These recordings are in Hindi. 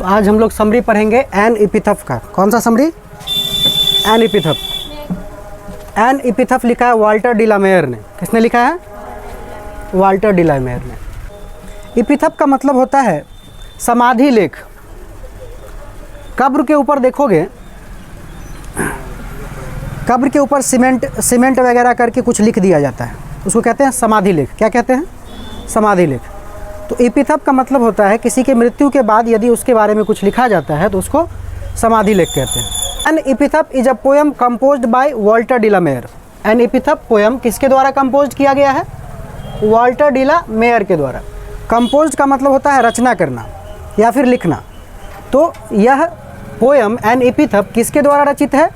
तो आज हम लोग समरी पढ़ेंगे एन एपिथफ का। कौन सा समरी? एन एपिथफ। एन एपिथफ लिखा है वाल्टर डी ला मेयर ने। किसने लिखा है? वाल्टर डी ला मेयर ने। एपिथफ का मतलब होता है समाधि लेख। कब्र के ऊपर देखोगे, कब्र के ऊपर सीमेंट वगैरह करके कुछ लिख दिया जाता है, उसको कहते हैं समाधि लेख। क्या कहते हैं? समाधि लेख। तो एपिथफ का मतलब होता है किसी के मृत्यु के बाद यदि उसके बारे में कुछ लिखा जाता है तो उसको समाधि लेख कहते हैं। An epitaph is a poem composed by Walter de la Mare. An epitaph poem किसके द्वारा कंपोज किया गया है? वाल्टर डी ला मेयर के द्वारा। कंपोज का मतलब होता है रचना करना या फिर लिखना। तो यह पोएम एन एपिथफ किसके द्वारा रचित है?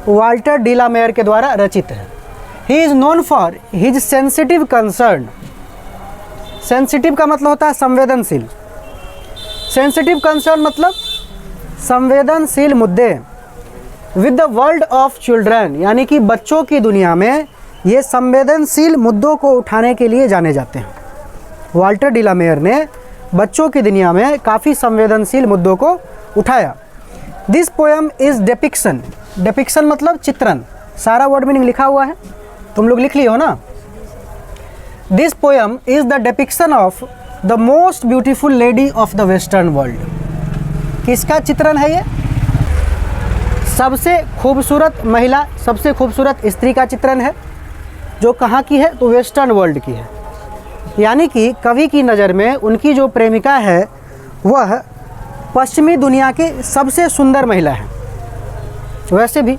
वाल्टर डी ला मेयर के द्वारा रचित है। He is known for his sensitive concern. Sensitive का मतलब होता है संवेदनशील। सेंसिटिव कंसर्न मतलब संवेदनशील मुद्दे with the world of children, यानी कि बच्चों की दुनिया में ये संवेदनशील मुद्दों को उठाने के लिए जाने जाते हैं। वाल्टर डी ला मेयर ने बच्चों की दुनिया में काफ़ी संवेदनशील मुद्दों को उठाया। This poem is depiction. Depiction मतलब चित्रण। सारा वर्ड मीनिंग लिखा हुआ है, तुम लोग लिख लिए हो ना। This poem is the depiction of the most beautiful lady of the western world. किसका चित्रण है ये? सबसे खूबसूरत महिला, सबसे खूबसूरत स्त्री का चित्रण है, जो कहाँ की है? तो वेस्टर्न वर्ल्ड की है। यानी कि कवि की नज़र में उनकी जो प्रेमिका है वह पश्चिमी दुनिया की सबसे सुंदर महिला है। वैसे भी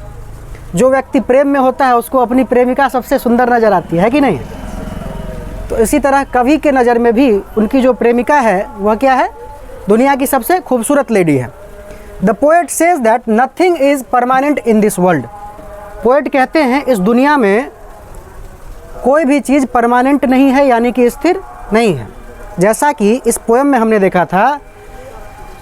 जो व्यक्ति प्रेम में होता है उसको अपनी प्रेमिका सबसे सुंदर नज़र आती है कि नहीं? तो इसी तरह कवि के नज़र में भी उनकी जो प्रेमिका है वह क्या है? दुनिया की सबसे खूबसूरत लेडी है। The poet says that nothing is permanent in this world. Poet कहते हैं इस दुनिया में कोई भी चीज़ परमानेंट नहीं है, यानी कि स्थिर नहीं है। जैसा कि इस पोएम में हमने देखा था,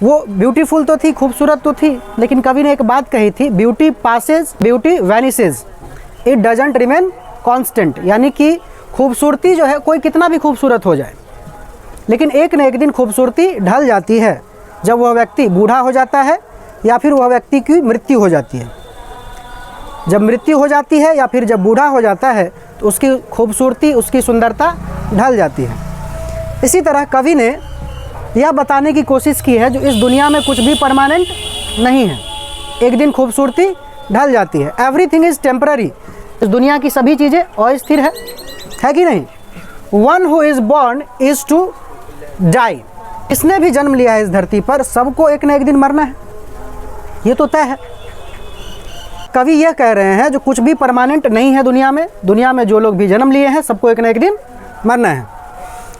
वो ब्यूटीफुल तो थी, खूबसूरत तो थी, लेकिन कवि ने एक बात कही थी, beauty passes, beauty vanishes, it doesn't remain constant. यानी कि खूबसूरती जो है, कोई कितना भी खूबसूरत हो जाए, लेकिन एक न एक दिन खूबसूरती ढल जाती है, जब वह व्यक्ति बूढ़ा हो जाता है या फिर वह व्यक्ति की मृत्यु हो जाती है। जब मृत्यु हो जाती है या फिर जब बूढ़ा हो जाता है तो उसकी खूबसूरती, उसकी सुंदरता ढल जाती है। इसी तरह कवि ने यह बताने की कोशिश की है जो इस दुनिया में कुछ भी परमानेंट नहीं है, एक दिन खूबसूरती ढल जाती है। Everything is temporary. इस दुनिया की सभी चीज़ें अस्थिर है कि नहीं? One who is born is to die. इसने भी जन्म लिया है इस धरती पर, सबको एक न एक दिन मरना है, ये तो तय है। कवि यह कह रहे हैं जो कुछ भी परमानेंट नहीं है दुनिया में जो लोग भी जन्म लिए हैं सबको एक न एक दिन मरना है।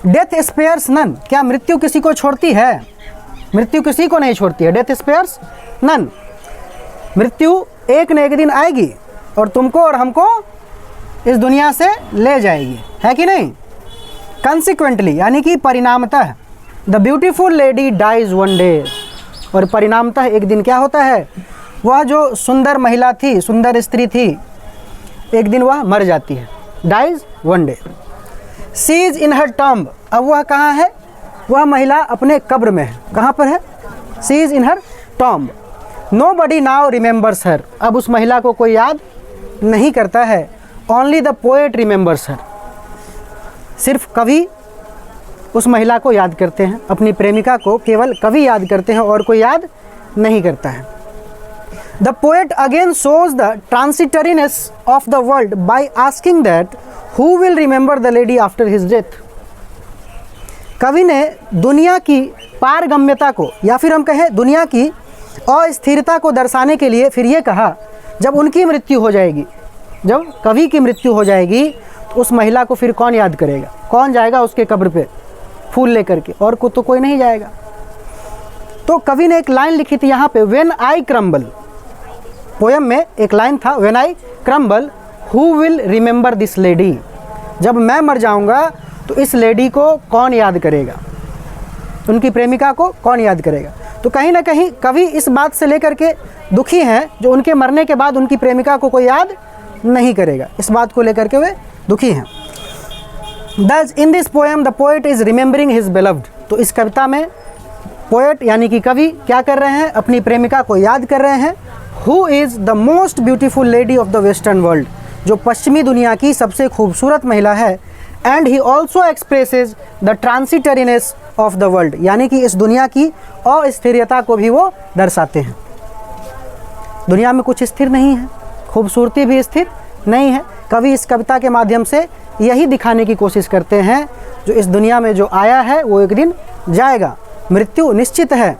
Death spares none. क्या मृत्यु किसी को छोड़ती है? मृत्यु किसी को नहीं छोड़ती है। Death spares none. मृत्यु एक न एक दिन आएगी और तुमको और हमको इस दुनिया से ले जाएगी, है कि नहीं? कंसिक्वेंटली, यानी कि परिणामतः, the beautiful lady dies one day. और परिणामतः एक दिन क्या होता है? वह जो सुंदर महिला थी, सुंदर स्त्री थी, एक दिन वह मर जाती है। Dies one day. She is in her tomb. अब वह कहाँ है? वह महिला अपने कब्र में है। कहाँ पर है? She is in her tomb. Nobody now remembers her. अब उस महिला को कोई याद नहीं करता है। Only the poet remembers her. सिर्फ कवि उस महिला को याद करते हैं, अपनी प्रेमिका को केवल कवि याद करते हैं और कोई याद नहीं करता है। The poet again shows the transitoriness of the world by asking that who will remember the lady after his death. कवि ने दुनिया की पारगम्यता को, या फिर हम कहें दुनिया की अस्थिरता को दर्शाने के लिए फिर ये कहा, जब उनकी मृत्यु हो जाएगी, जब कवि की मृत्यु हो जाएगी तो उस महिला को फिर कौन याद करेगा? कौन जाएगा उसके कब्र पे फूल लेकर के? और को तो कोई नहीं जाएगा। तो कवि ने एक लाइन लिखी थी यहाँ पे, व्हेन आई क्रम्बल। पोएम में एक लाइन था, when I crumble who will remember this lady. जब मैं मर जाऊँगा तो इस लेडी को कौन याद करेगा? उनकी प्रेमिका को कौन याद करेगा? तो कहीं ना कहीं कवि इस बात से लेकर के दुखी हैं जो उनके मरने के बाद उनकी प्रेमिका को कोई याद नहीं करेगा। इस बात को लेकर के वे दुखी हैं। Thus in this poem the poet is remembering his beloved। तो इस कविता में पोएट यानी कि कवि क्या कर रहे हैं, अपनी प्रेमिका को याद कर रहे हैं। Who is the most beautiful lady of the western world, जो पश्चिमी दुनिया की सबसे खूबसूरत महिला है। And he also expresses the transitoriness of the world, यानी कि इस दुनिया की अस्थिरता को भी वो दर्शाते हैं। दुनिया में कुछ स्थिर नहीं है, खूबसूरती भी स्थिर नहीं है। कवि इस कविता के माध्यम से यही दिखाने की कोशिश करते हैं, जो इस दुनिया में जो आया है वो एक दिन जाएगा, मृत्यु निश्चित है।